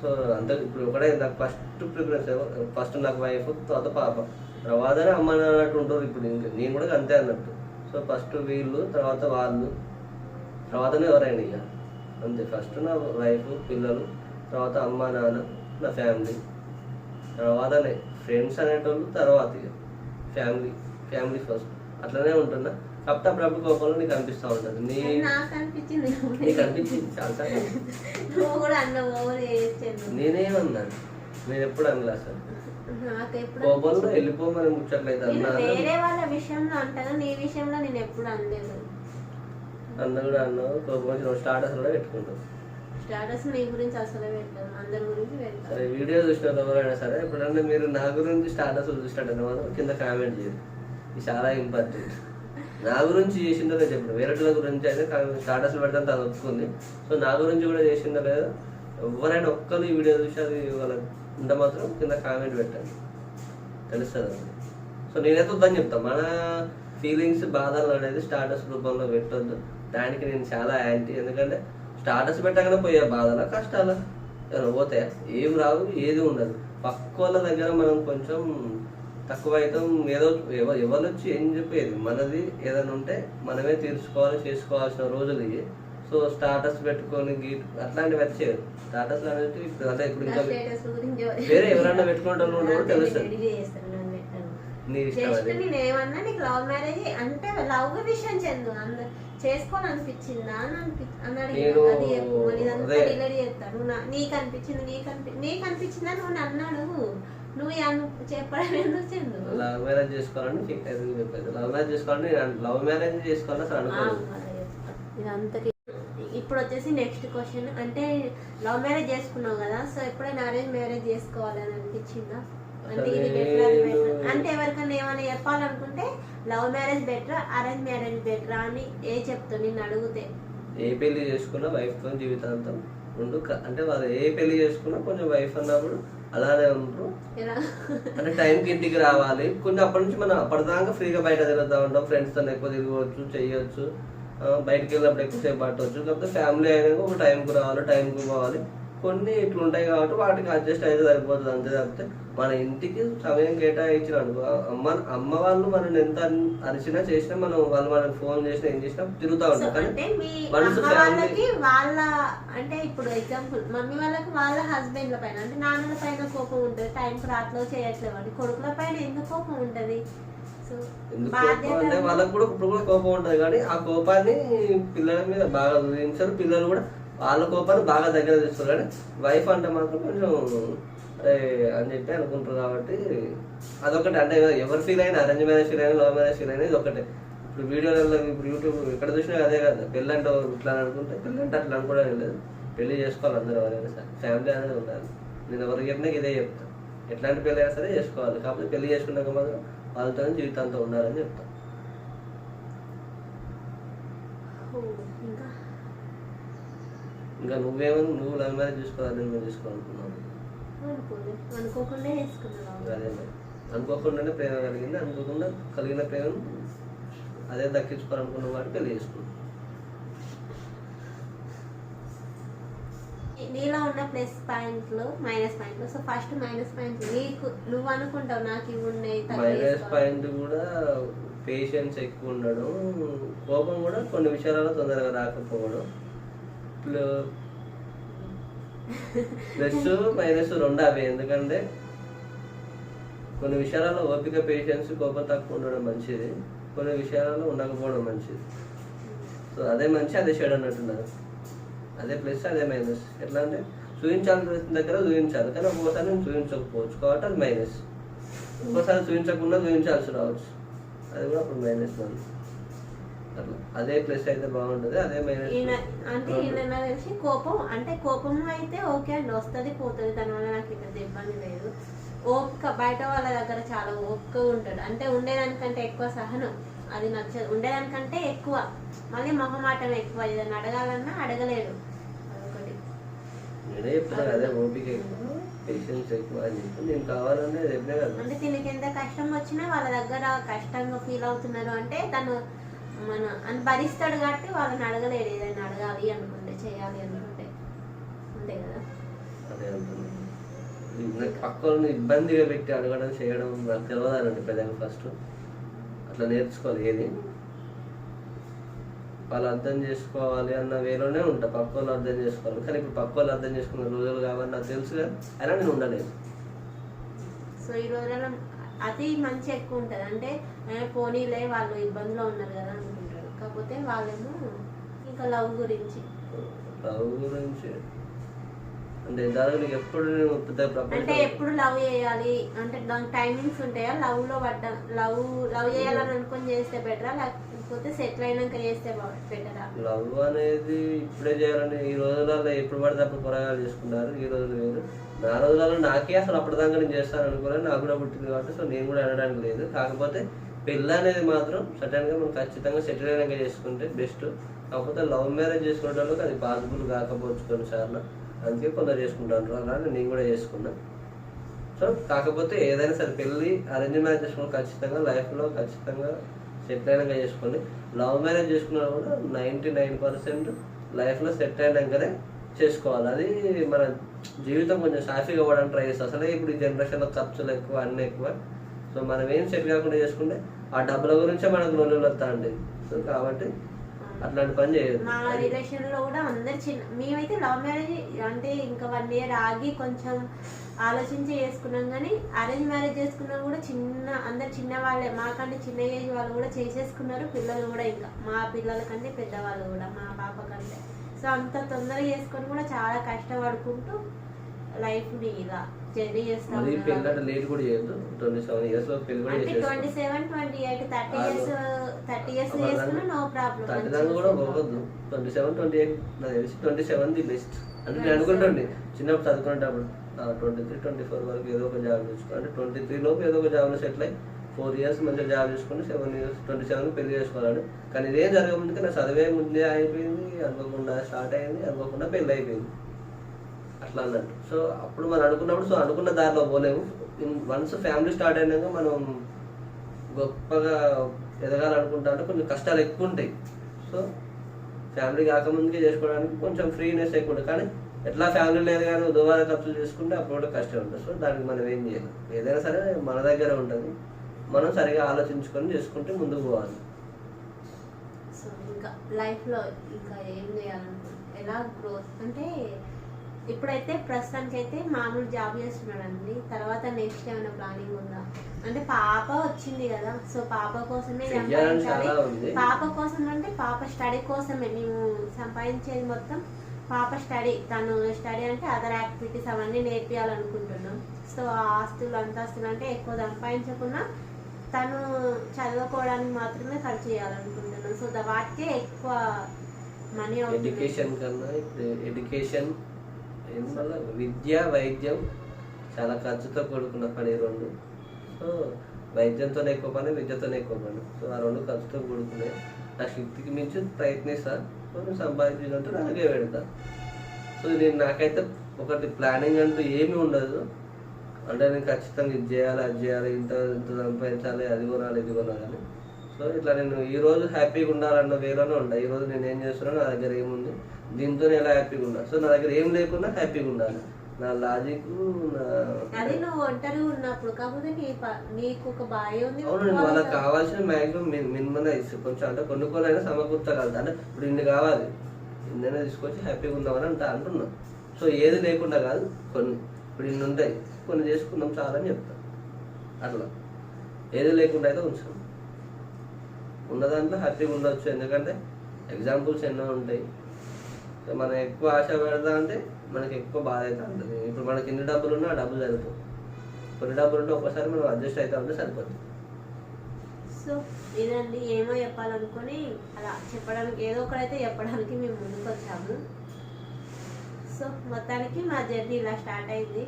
సో అంత ఇప్పుడు ఒకటే నాకు ఫస్ట్ ప్రిఫరెన్స్, ఫస్ట్ నాకు వైఫ్, తర్వాత పాప, తర్వాతనే అమ్మ అన్నట్టు ఉంటారు. ఇప్పుడు ఇంకా నేను కూడా అంతే అన్నట్టు. సో ఫస్ట్ వీళ్ళు, తర్వాత వాళ్ళు, తర్వాతనే ఎవరైనా ఇక అంతే. ఫస్ట్ నా వైఫ్, పిల్లలు, తర్వాత అమ్మ నాన్న, నా ఫ్యామిలీ, తర్వాతనే ఫ్రెండ్స్ అనేటోళ్ళు, తర్వాత ఇక ఫ్యామిలీ ఫస్ట్. అట్లనే ఉంటున్నా. కాకపోతే అప్పుడప్పుడు కోపంలో నీకు అనిపిస్తూ ఉంటుంది. నీకు అనిపించింది చాలాసార్లు. నేనేమన్నా, నేను ఎప్పుడు అనలే అసలు. కోపంలో వెళ్ళిపోమని ముచ్చట్లయితే అన్న కూడా అన్నావు. కోపం వచ్చి స్టాటస్ కూడా పెట్టుకుంటావు. సరే వీడియో చూసిన ఎవరైనా సరే ఎప్పుడన్నా మీరు నా గురించి స్టాటస్ చూసినట్టు మాత్రం కింద కామెంట్ చేయండి. ఇది చాలా ఇంపార్టెంట్. నా గురించి చేసిందో లేదు చెప్పండి, వేరేల గురించి అయితే స్టాటస్ పెడతాను తను ఒప్పుకుంది. సో నా గురించి కూడా చేసిందో లేదా ఎవరైనా ఒక్కరు ఈ వీడియో చూసి అది వాళ్ళకి ఉంటే మాత్రం కింద కామెంట్ పెట్టండి, తెలుస్తుంది. సో నేనైతే వద్దని చెప్తాను, మన ఫీలింగ్స్ బాధలు అనేది స్టాటస్ రూపంలో పెట్టొద్దు. దానికి నేను చాలా యాంటీ. ఎందుకంటే స్టాటస్ పెట్టగానే పోయే బాధల కష్టాల పోతాయా, ఏం రావు, ఏది ఉండదు. పక్క వాళ్ళ దగ్గర మనం కొంచెం తక్కువ అవుతాం. ఏదో ఎవరు వచ్చి ఏం చెప్పేది, మనది ఏదైనా ఉంటే మనమే తీర్చుకోవాలి, చేసుకోవాల్సిన రోజులు ఇవి. సో స్టాటస్ పెట్టుకొని అట్లాంటివి వచ్చేది. స్టాటస్ అనేది అంటే ఇప్పుడు ఇంకా వేరే ఎవరైనా పెట్టుకుంటారు కూడా తెలుస్తుంది. నీ ఇష్టం అది. నేనేమన్నా నీకు లవ్ మ్యారేజ్ అంటే లవ్ విషయం చెందు చేసుకోవాలనిపించిందా అని అడిగాను. నీకు అనిపించిందా నువ్వు అన్నాడు, నువ్వు చెప్పడం ఎందుకు చెందు? లవ్ మ్యారేజ్ చేసుకోవాలని చెప్పేది. లవ్ మ్యారేజ్ చేసుకోవాలని లవ్ మ్యారేజ్ చేసుకోవాలని అసలు అనుకోలేదు. ఇదంతకి ఇప్పుడు వచ్చేసి నెక్స్ట్ క్వశ్చన్, అంటే లవ్ మ్యారేజ్ చేసుకున్నావు కదా, సో ఎప్పుడైనా అరేంజ్ మ్యారేజ్ చేసుకోవాలని అనిపించిందా? అంటే ఇది బెటర్ అంటే ఎవరికైనా ఏమైనా చెప్పాలనుకుంటే లవ్ మ్యారేజ్ బెటరా, అరేంజ్ మ్యారేజ్ బెటరా అని చెప్తాను నిన్ను అడిగితే? ఏ పెళ్లి చేసుకున్నా వైఫ్తో జీవితాంతం ఉండు. అంటే వాళ్ళు ఏ పెళ్లి చేసుకున్నా కొంచెం వైఫ్ అన్నప్పుడు అలానే ఉంటారు. అంటే టైంకి ఇంటికి రావాలి. కొంచెం అప్పటి నుంచి మనం అప్పటిదాకా ఫ్రీగా బయట తిరుగుతూ ఉంటాం, ఫ్రెండ్స్తో ఎక్కువ తిరగవచ్చు, చేయొచ్చు, బయటకు వెళ్ళినప్పుడు ఎక్కువసేపు పట్టవచ్చు. కాకపోతే ఫ్యామిలీ అయినాక ఒక టైంకి రావాలి, టైంకి పోవాలి. కొన్ని ఇట్లా ఉంటాయి కాబట్టి వాటికి అడ్జస్ట్ అయితే సరిపోతుంది. అంతే తప్పితే మన ఇంటికి సమయం కేటాయించిన అనుకో, అమ్మ వాళ్ళు మనం ఎంత అరిచినా చేసినా మనం వాళ్ళు మనకు ఫోన్ చేసినా ఏం చేసినా తిరుగుతూ ఉంటాం. కానీ వాళ్ళ అంటే ఇప్పుడు ఎగ్జాంపుల్ మమ్మీ వాళ్ళకి వాళ్ళ హస్బెండ్ల పైన అంటే నాన్నల పైన కోపం ఉంటుంది, టైంకి రాత్రిలో చేయట్లేదు అని. కొడుకుల పైన ఎందుకు కోపం ఉంటుంది? అంటే వాళ్ళకి కూడా ఇప్పుడు కూడా కోపం ఉంటుంది, కానీ ఆ కోపాన్ని పిల్లల మీద బాగా చూపించారు. పిల్లలు కూడా వాళ్ళ కోపాన్ని బాగా దగ్గర తీస్తారు. కానీ వైఫ్ అంటే మాత్రం కొంచెం అని చెప్పి అనుకుంటారు. కాబట్టి అదొకటి. అంటే ఎవరు ఫీల్ అయినా, అరేంజ్ మ్యారేజ్ ఫీల్ అయినా, లవ్ మ్యారేజ్ ఫీల్ అయినా ఇది ఒకటే. ఇప్పుడు వీడియోలలో ఇప్పుడు యూట్యూబ్ ఎక్కడ చూసినా అదే కదా, పెళ్ళి అంటే ఇట్లా అనుకుంటే పెళ్ళి అంటే అట్లా అనుకోవడం లేదు. పెళ్లి చేసుకోవాలి అందరూ, ఎవరైనా సరే ఫ్యామిలీ అనేది ఉండాలి. నేను ఎవరికి చెప్పినా ఇదే చెప్తాను, ఎట్లాంటి పెళ్ళి అయినా సరే చేసుకోవాలి. కాకపోతే పెళ్లి చేసుకున్నాక మాత్రం వాళ్ళతో జీవితాంతం ఉండాలని చెప్తాను. ఇంకా నువ్వు లవ్ మ్యారేజ్ చేసుకోవాలి, నేను చేసుకోవాలనుకున్నావు? అదే అనుకోకుండానే ప్రేమ కలిగింది, అనుకోకుండా కలిగిన ప్రేమను అదే దక్కించుకోవాలనుకున్న వాడు పెళ్లి చేసుకున్నాను. నీలో ఉన్న ప్లస్ పాయింట్లు, మైనస్ పాయింట్లు. సో ఫస్ట్ మైనస్ పాయింట్ నీకు నువ్వు అనుకుంటావు నాకు ఇవి ఉన్నాయి. మైనస్ పాయింట్ కూడా పేషెన్స్ ఎక్కువ ఉండడం, కోపం కూడా కొన్ని విషయాలలో తొందరగా రాకపోవడం. ప్లస్ మైనస్ రెండు అవే. ఎందుకంటే కొన్ని విషయాలలో ఓపిక, పేషెన్స్, కోపం తక్కువ ఉండడం మంచిది, కొన్ని విషయాలలో ఉండకపోవడం మంచిది. సో అదే మంచి, అదే చెడు అన్నట్టున్నారు. అదే ప్లస్, అదే మైనస్. ఎట్లా అంటే చూపించాల్సిన దగ్గర చూపించాలి, కానీ ఒక్కోసారి నేను చూపించకపోవచ్చు కాబట్టి అది మైనస్. ఒక్కోసారి చూపించకుండా చూపించాల్సి రావచ్చు, అది కూడా అప్పుడు మైనస్. అట్లా అదే ప్లస్ అయితే బాగుంటుంది, అదే మైనస్. అంటే ఈయన తెలిసి కోపం అంటే కోపం అయితే ఓకే అండి, వస్తుంది పోతుంది, దానివల్ల నాకు ఇక్కడ ఇబ్బంది లేదు. ఓపిక బయట వాళ్ళ దగ్గర చాలా ఓపిక ఉంటాడు, అంటే ఉండేదానికంటే ఎక్కువ సహనం. అది నచ్చదు, ఉండేదానికంటే ఎక్కువ, మళ్ళీ మొహమాటం ఎక్కువ. ఏదైనా అడగాలన్నా అడగలేడు, అదొకటి. నేనే చెప్తాను అదే, ఓపిక ఎక్కువ, పేషెన్స్ ఎక్కువ అని చెప్పి నేను కావాలనే చెప్పినా కదా. అంటే దీనికి ఎంత కష్టం వచ్చినా వాళ్ళ దగ్గర కష్టంగా ఫీల్ అవుతున్నారు అంటే తను అని భరిస్తాడు కాబట్టి వాళ్ళని అడగలేడు. ఏదైనా అడగాలి అనుకుంటే, చేయాలి అనుకుంటే, అంతే కదా. అదే అంటుంది. పక్క వాళ్ళని ఇబ్బందిగా పెట్టి అడగడం, చేయడం నాకు తెలియదానండి పెద్దగా. ఫస్ట్ అట్లా నేర్చుకోవాలి. ఏది వాళ్ళు అర్థం చేసుకోవాలి అన్న వేలోనే ఉంటా, పక్క వాళ్ళు అర్థం చేసుకోవాలి. కానీ ఇప్పుడు పక్క వాళ్ళు అర్థం చేసుకున్న రోజులు కాబట్టి నాకు తెలుసుగా, అయినా నేను ఉండలేదు. సో ఈ రోజుల్లో అది మంచి ఎక్కువ ఉంటుంది. అంటే పోనీలే వాళ్ళు ఇబ్బందిలో ఉన్నారు కదా అనుకుంటారు. కాకపోతే వాళ్ళేమో ఇంకా లవ్ గురించి అంటే దానికి నీకు ఎప్పుడు అంటే ఎప్పుడు లవ్ చేయాలి అంటే దానికి టైమింగ్స్ ఉంటాయా? లవ్ చేయాలని అనుకుని చేస్తే బెటరా, లేకపోతే సెటిల్ అయినాక చేస్తే బెటరా? లవ్ అనేది ఇప్పుడే చేయాలంటే ఈ రోజులలో ఎప్పుడు పడితే అప్పుడు కూరగాయలు చేసుకుంటారు. ఈ రోజులు వేరు. నా రోజులలో నాకే అసలు అప్పటిదాకా నేను చేస్తాను అనుకోలేదు, నాకు కూడా పుట్టింది కాబట్టి. సో నేను కూడా అనడానికి లేదు. కాకపోతే పెళ్ళి అనేది మాత్రం సడన్గా మనం ఖచ్చితంగా సెటిల్ అయినాక చేసుకుంటే బెస్ట్. కాకపోతే లవ్ మ్యారేజ్ చేసుకునే వాళ్ళకి అది పాసిబుల్ కాకపోవచ్చు కొన్నిసార్లు, అందుకే కొందరు చేసుకుంటారు. అలానే నేను కూడా చేసుకున్నా. సో కాకపోతే ఏదైనా సరే పెళ్ళి అరేంజ్ మ్యారేజ్ చేసుకుని ఖచ్చితంగా లైఫ్లో ఖచ్చితంగా సెటిల్ అయినాక చేసుకోండి. లవ్ మ్యారేజ్ చేసుకున్నా కూడా 99% లైఫ్లో సెట్ అయినాకనే చేసుకోవాలి. అది మన జీవితం కొంచెం సాఫీగా అవ్వడానికి ట్రై చేస్తాం. అసలే ఇప్పుడు ఈ జనరేషన్లో ఖర్చులు ఎక్కువ, అన్నీ ఎక్కువ. సో మనం ఏం సెట్ కాకుండా చేసుకుంటే ఆ డబ్బుల గురించే మనకు నొల్లులు వస్తా ఉంటాయి. సో కాబట్టి అట్లాంటి పని చేయదు. మా రిలేషన్ లో కూడా అందరు మేమైతే లవ్ మ్యారేజ్ అంటే ఇంకా 1 year ఆగి కొంచెం ఆలోచించి చేసుకున్నాం. కానీ అరేంజ్ మ్యారేజ్ చేసుకున్నా కూడా అందరు చిన్న వాళ్ళే, మాకంటే చిన్న ఏజ్ వాళ్ళు కూడా చేసేసుకున్నారు. పిల్లలు కూడా ఇంకా మా పిల్లల కంటే పెద్దవాళ్ళు కూడా, మా పాప కంటే. సో అంత తొందరగా చేసుకొని కూడా చాలా కష్టపడుకుంటూ లైఫ్ ని ఇలా జర్నీ చేస్తాం. 27 years లో పెళ్లి కూడా 27, 28, 30 years చేసుకున్నా నో ప్రాబ్లం. 30 కూడా పోవద్దు. 27, 28 నాకు తెలిసి 27 ది బెస్ట్ అంటే నేను అనుకుంటుండే చిన్నప్పుడు చదువుకునేటప్పుడు. 23, 24 వరకు ఏదో ఒక జాబ్ చేసుకోవాలి. అంటే 23 లోపు ఏదో ఒక జాబ్లో సెటిల్ అయ్యి 4 years మంచిగా జాబ్ చేసుకుని 7 years 27 పెళ్లి చేసుకోవాలని. కానీ ఇదేం జరగముందుకే నా చదివే ముందే అయిపోయింది, అనుకోకుండా స్టార్ట్ అయింది, అనుకోకుండా పెళ్ళి అయిపోయింది అట్లా అన్నట్టు. సో అప్పుడు మనం అనుకున్నప్పుడు సో అనుకున్న దారిలో పోలేము. వన్స్ ఫ్యామిలీ స్టార్ట్ అయినాక మనం గొప్పగా ఎదగాలనుకుంటా అంటే కొంచెం కష్టాలు ఎక్కువ ఉంటాయి. సో ఫ్యామిలీ కాకముందుకే చేసుకోవడానికి కొంచెం ఫ్రీనెస్ ఎక్కువ ఉంటుంది. కానీ ఎట్లా ఫ్యామిలీ లేదు కానీ దుబారా ఖర్చులు చేసుకుంటే అప్పుడు కూడా కష్టం ఉంటుంది. సో దానికి మనం ఏం చేయాలి, ఏదైనా సరే మన దగ్గర ఉంటుంది, మనం సరిగా ఆలోచించుకొని చేసుకుంటే ముందుకు పోవాలి. సో ఇంకా లైఫ్లో ఇంకా ఏం చేయాలనుకుంటున్నాను, ఎలా గ్రోత్ అంటే ఇప్పుడైతే ప్రస్తుతానికి అయితే మామూలు జాబ్ చేస్తున్నాడండి. తర్వాత నెక్స్ట్ ఏమైనా ప్లానింగ్ ఉందా అంటే పాప వచ్చింది కదా, సో పాప కోసమే సంపాదించాలి. పాప కోసం అంటే పాప స్టడీ కోసమే మేము సంపాదించేది మొత్తం పాప స్టడీ. తను స్టడీ అంటే అదర్ యాక్టివిటీస్ అవన్నీ నేర్పియాలనుకుంటున్నాం. సో ఆ ఆస్తులు అంతస్తులు అంటే ఎక్కువ సంపాదించకుండా తను చదువుకోవడానికి మాత్రమే ఖర్చు చేయాలనుకుంటున్నాను. సో వాటికే ఎక్కువ మనీ అవుతుంది. ఎడ్యుకేషన్ కన్నా ఇప్పుడు ఎడ్యుకేషన్ వల్ల విద్య వైద్యం చాలా ఖర్చుతో కూడుకున్న పని రెండు. సో వైద్యంతోనే ఎక్కువ పని, విద్యతోనే ఎక్కువ పని. సో ఆ రెండు ఖర్చుతో కూడుకునే నా శక్తికి మించి ప్రయత్నిస్తా. సో నేను సంపాదించినట్టు అలాగే పెడతా. సో నేను నాకైతే ఒకటి ప్లానింగ్ అంటూ ఏమీ ఉండదు. అంటే నేను ఖచ్చితంగా ఇది చేయాలి, అది చేయాలి, ఇంత సంపాదించాలి, అది కొనాలి, ఇది కొనాలి. సో ఇట్లా నేను ఈరోజు హ్యాపీగా ఉండాలన్న వేలోనే ఉంటా. ఈరోజు నేను ఏం చేస్తున్నాను, నా దగ్గర ఏముంది, దీంతో ఎలా హ్యాపీగా ఉండా. సో నా దగ్గర ఏం లేకుండా హ్యాపీగా ఉండాలి. నా లాజిక్ అది నువ్వు ఒంటరి ఉన్నప్పుడు. కాకపోతే నీకు ఒక బాయ్ ఉంది. అవును, వాళ్ళకి కావాల్సిన మ్యాక్సిమం మినిమం ఇస్తుంది. కొంచెం అంటే కొన్ని కొన్ని అయినా సమకూర్చగలుగుతా. అంటే ఇప్పుడు ఇన్ని కావాలి, ఇన్నైనా తీసుకొచ్చి హ్యాపీగా ఉందామని అంటున్నా. సో ఏది లేకుండా కాదు, కొన్ని ఇప్పుడు ఇన్ని ఉంటాయి, కొన్ని చేసుకుందాం చాలని చెప్తాను. అట్లా ఏది లేకుండా అయితే ఉంచాం. ఉన్న దాంట్లో హ్యాపీగా ఉండొచ్చు. ఎందుకంటే ఎగ్జాంపుల్స్ ఎన్నో ఉంటాయి. మనం ఎక్కువ ఆశ పెడతా అంటే మనకి ఎక్కువ బాధ అయితే ఉంటుంది. ఇప్పుడు మనకి ఎన్ని డబ్బులు ఉన్నా ఆ డబ్బులు సరిపోవు. కొన్ని డబ్బులు ఉంటే ఒక్కసారి మనం అడ్జస్ట్ అవుతా ఉంటే సరిపోతుంది. సో ఇదండి, ఏమో చెప్పాలనుకొని అలా చెప్పడానికి ఏదో ఒకటైతే చెప్పడానికి మేము ముందుకు వచ్చాము. సో మొత్తానికి మా జర్నీ ఇలా స్టార్ట్ అయింది.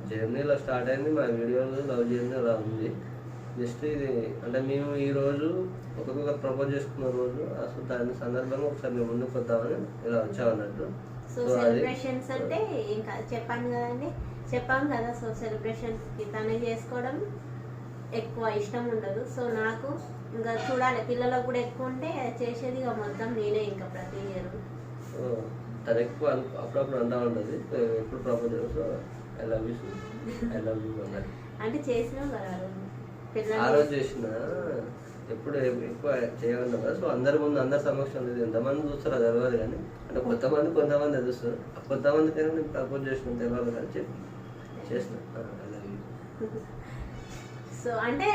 జర్నీలో స్టార్ట్ అయింది. మా వీడియోలో లవ్ జర్నీ అలా ఉంది. జస్ట్ ఇది అంటే మేము ఈరోజు ఒక్కొక్కరు ప్రపోజ్ చేసుకున్న రోజు అసలు దాని సందర్భంగా ఒకసారి మేము ముందుకు వద్దామని ఇలా వచ్చామన్నట్టు. సో సెలబ్రేషన్స్ అంటే ఇంకా చెప్పాను కదా. సో సెలబ్రేషన్స్కి తనే చేసుకోవడం ఎక్కువ ఇష్టం ఉండదు. సో నాకు ఇంకా చూడాలి, పిల్లలకు కూడా ఎక్కువ ఉంటే చేసేది ఇక మొత్తం నేనే ఇంకా ప్రతి ఇయర్. సో తను ఎక్కువ అప్పుడప్పుడు అంటా ఉంటుంది ఎప్పుడు propose so I love you అన్నట్టు. అంటే చేసినావు కదా ఆ రోజు చేసిన ఎప్పుడు ఎక్కువ చేయగలను కదా. సో అందరి ముందు అందరి సమక్షంలో ఎంతమంది చూస్తారు అది తెలియదు కానీ, అంటే కొంతమంది ఎదుస్తారు. కొంతమందికైనా నేను ప్రపోజ్ చేసిన తెలియదు కానీ చెప్పి చేసిన. సో అంటే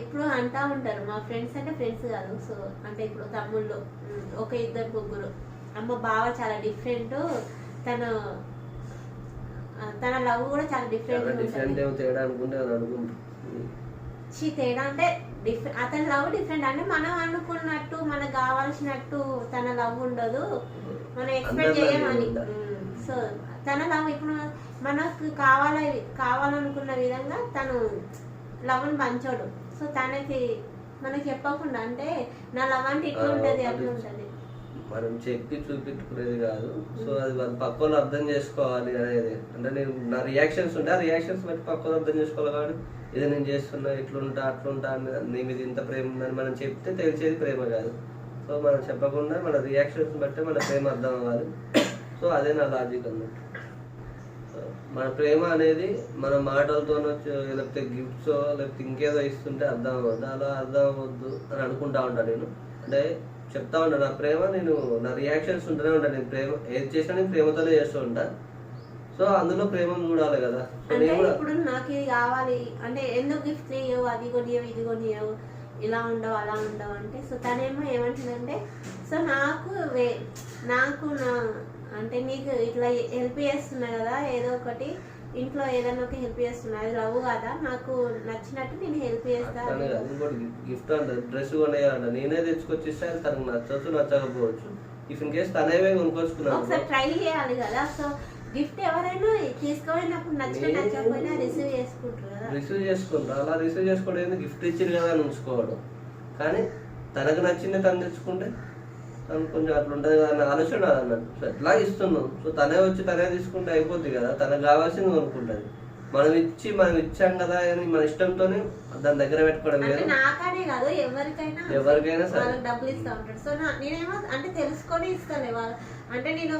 ఇప్పుడు అంటా ఉంటారు మా ఫ్రెండ్స్, అంటే ఫ్రెండ్స్ కాదు. సో అంటే ఇప్పుడు తమ్ముళ్ళు ఒక ఇద్దరు ముగ్గురు, అమ్మ బావ చాలా డిఫరెంట్, తన లవ్ కూడా చాలా డిఫరెంట్. తేడా అనుకుంటే అనుకుంటా తేడా అంటే అతని లవ్ డిఫరెంట్. అంటే మనం అనుకున్నట్టు మనకు కావాల్సినట్టు తన లవ్ ఉండదు, మనం ఎక్స్పెక్ట్ చేయమని. సో తన లవ్ ఇప్పుడు మనకు కావాలనుకున్న విధంగా తను లవ్ని పంచోడు. సో మనకి చెప్పకుండా అంటే నా లవ్ అంటే ఇట్లా ఉంటుంది అట్లా ఉంటుంది మనం చెప్పి చూపించుకునేది కాదు. సో అది వాళ్ళు పక్కన అర్థం చేసుకోవాలి అనేది. అంటే నేను నా రియాక్షన్స్ ఉంటే ఆ రియాక్షన్స్ బట్టి పక్కన అర్థం చేసుకోవాలి. కానీ ఇది నేను చేస్తున్నా ఇట్లుంటా అట్లుంటా నీ మీద ఇంత ప్రేమ ఉందని మనం చెప్తే తెలిసేది ప్రేమ కాదు. సో మనం చెప్పకుండా మన రియాక్షన్స్ బట్టి మన ప్రేమ అర్థం అవ్వాలి. సో అదే నా లాజిక్ అన్నట్టు. మన ప్రేమ అనేది మన మాటలతోనో లేకపోతే గిఫ్ట్స్ లేకపోతే ఇంకేదో ఇస్తుంటే అర్థం అవ్వద్దు. అలా అర్థం అవ్వద్దు అని అనుకుంటా ఉంటాను నేను. అంటే చెప్తా ఉంటాను నా ప్రేమ, నేను నా రియాక్షన్స్ ఉంటూనే ఉంటాను. నేను ప్రేమ ఏది చేసినా నేను ప్రేమతోనే చేస్తూ ఉంటా. సో అందులో ప్రేమ చూడాలి కదా. అంటే ఇప్పుడు నాకు ఇది కావాలి అంటే ఎందుకు గిఫ్ట్ ఇవ్వవు, అది కొనియవు ఇది కొనియవు, ఇలా ఉండవు అలా ఉండవు అంటే. సో తనేమో ఏమంటుందంటే, సో నాకు అంటే నీకు ఇట్లా హెల్ప్ చేస్తున్నా కదా, ఏదో ఒకటి ఇంట్లో ఏదైనా ఒక హెల్ప్ చేస్తున్నా, అది లవ్ కదా, నాకు నచ్చినట్టు నేను హెల్ప్ చేస్తాను. ఇంకోటి గిఫ్ట్ అంటే డ్రెస్ కొనేయాలంట, నేనే తెచ్చుకొచ్చి ఇస్తే తనకు నచ్చవచ్చు నచ్చకపోవచ్చు. ఇఫ్ ఇన్ కేస్ తనేవే కొనుక్కొచ్చుకున్నాను ఒకసారి ట్రై చేయాలి కదా. సో గిఫ్ట్ ఎవరైనా తీసుకుపోయినప్పుడు నచ్చకపోయినా రిసీవ్ చేసుకుంటారు కదా. రిసీవ్ చేసుకుంటారు. అలా రిసీవ్ చేసుకోవడం గిఫ్ట్ ఇచ్చింది కదా అని ఉంచుకోవడం. కానీ తనకు నచ్చింది తను తెచ్చుకుంటే తను కొంచెం అట్లా ఉంటుంది కదా అన్న ఆలోచన అన్నట్టు. సో ఎట్లా ఇస్తున్నాం, సో తనే వచ్చి తనే తీసుకుంటే అయిపోద్ది కదా. తనకు కావాల్సింది కొనుక్కుంటుంది. మనం ఇచ్చాం కదా అని మన ఇష్టంతోనే దాని దగ్గర పెట్టుకోవడం లేదు. నాకనే కాదు ఎవరికైనా సరే డబ్బులు ఇస్తా ఉంటాడు. సో నేనేమో అంటే తెలుసుకొని ఇస్తాను వాళ్ళు. అంటే నేను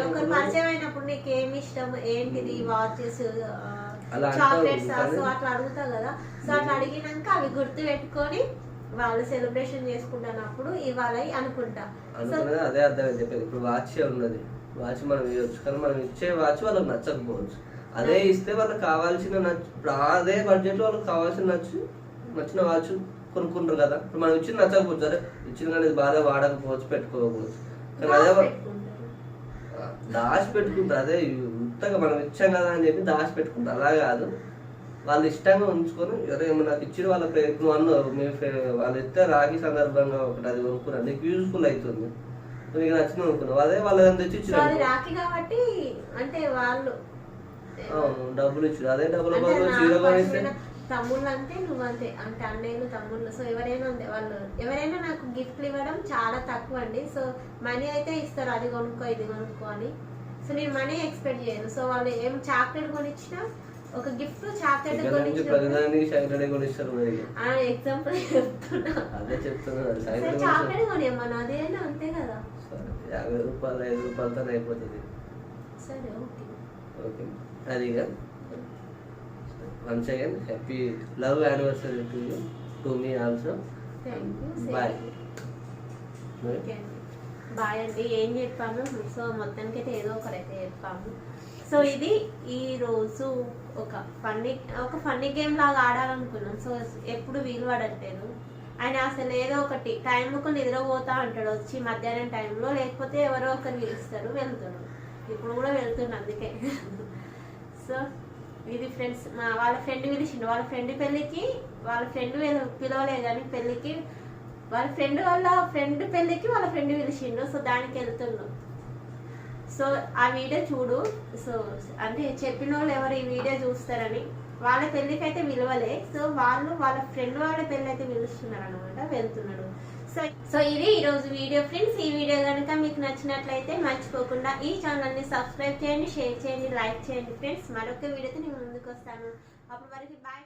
ఒకరు పరిచయం అయినప్పుడు నీకు ఏమి ఇష్టం ఏంటిది, వాచెస్ చాక్లెట్స్ సో అట్లా అడుగుతా కదా. సో అట్లా అడిగినాక అవి గుర్తు పెట్టుకొని వాళ్ళు సెలబ్రేషన్ చేసుకుంటున్నప్పుడు ఇవ్వాలి అనుకుంటా. అదే అర్థం చెప్పేది. ఇప్పుడు వాచ్ ఉన్నది, వాచ్ మనం ఇవ్వచ్చు కానీ మనం ఇచ్చే వాచ్ వాళ్ళకి నచ్చకపోవచ్చు. అదే ఇస్తే వాళ్ళకి కావాల్సిన ఇప్పుడు అదే బడ్జెట్ వాళ్ళకి కావాల్సిన నచ్చిన వాచ్ కొనుక్కుంటారు కదా. ఇప్పుడు మనం ఇచ్చింది నచ్చకపోవచ్చు, అరే ఇచ్చిన కానీ బాగా వాడకపోవచ్చు పెట్టుకోకపోవచ్చు. కానీ అదే దాచి పెట్టుకుంటారు. అదే ఇంత కొత్తగా మనం ఇచ్చాం కదా అని చెప్పి దాచిపెట్టుకుంటారు. అలా కాదు, వాళ్ళు ఇష్టంగా ఉంచుకొని ఎవరైనా నాకు ఇచ్చిన వాళ్ళ ప్రయత్నం అన్నారు మీ వాళ్ళు ఇస్తే రాఖీ సందర్భంగా ఒకటి అది కొనుక్కున్నారు, నీకు యూజ్ఫుల్ అవుతుంది, నీకు నచ్చిన అనుకున్నావు, అదే వాళ్ళని తెచ్చి ఇచ్చిన రాఖీ కాబట్టి అంటే వాళ్ళు డబ్బులు ఇచ్చారు, అదే డబ్బుల బదులు చీర కొనిస్తే తమ్ముళ్ళు అంతే నువ్వంతే అంటే అన్నయ్యలు తమ్ముళ్ళు. సో ఎవరైనా అంతే, వాళ్ళు ఎవరైనా నాకు గిఫ్ట్లు ఇవ్వడం చాలా తక్కువ అండి. సో మనీ అయితే ఇస్తారు, అది కొనుక్కో ఇది కొనుక్కో అని. సో నేను మనీ ఎక్స్పెక్ట్ చేయను. సో వాళ్ళు ఏం చాక్లెట్ కొనిచ్చినా, ఒక గిఫ్ట్ చాక్లెట్ ఎగ్జాంపుల్ చెప్తున్నా, చాక్లెట్ కొనియమ్మా అదేనా అంతే కదా. 50 రూపాయలు 5 రూపాయలతో అయిపోతుంది. సరే ఓకే ఓకే అది once again happy love anniversary to you, to me also. Thank you. Bye. Okay. Bye అండి. ఏం చెప్పాము, సో మొత్తానికి అయితే ఏదో ఒకరైతే చెప్పాము. సో ఇది ఈరోజు ఒక ఫన్నీ గేమ్ లాగా ఆడాలనుకున్నాం. సో ఎప్పుడు వీలు పడట్లేదు. ఆయన అసలు ఏదో ఒకటి టైంకు నిద్రపోతా అంటాడు వచ్చి మధ్యాహ్నం టైంలో, లేకపోతే ఎవరో ఒకరు పిలుస్తారు వెళ్తాడు. ఇప్పుడు కూడా వెళ్తుండు అందుకే. సో ఇది ఫ్రెండ్స్, వాళ్ళ ఫ్రెండ్ పిలిచిండు. వాళ్ళ ఫ్రెండ్ పెళ్ళికి వాళ్ళ ఫ్రెండ్ పిలవలే కానీ పెళ్ళికి వాళ్ళ ఫ్రెండ్ పెళ్ళికి వాళ్ళ ఫ్రెండ్ పిలిచిండు. సో దానికి వెళ్తుండు. సో ఆ వీడియో చూడు. సో అంటే చెప్పిన వాళ్ళు ఎవరు ఈ వీడియో చూస్తారని, వాళ్ళ పెళ్ళికి అయితే విలువలే. సో వాళ్ళ ఫ్రెండ్ వాళ్ళ పెళ్ళి అయితే పిలుస్తున్నారు అనమాట, వెళ్తున్నాడు. సో ఇది ఈరోజు వీడియో ఫ్రెండ్స్. ఈ వీడియో కనుక మీకు నచ్చినట్లయితే మర్చిపోకుండా ఈ ఛానల్ని సబ్స్క్రైబ్ చేయండి, షేర్ చేయండి, లైక్ చేయండి ఫ్రెండ్స్. మరొక వీడియోతో నేను ముందుకు వస్తాను. అప్పటి వరకు బాయ్.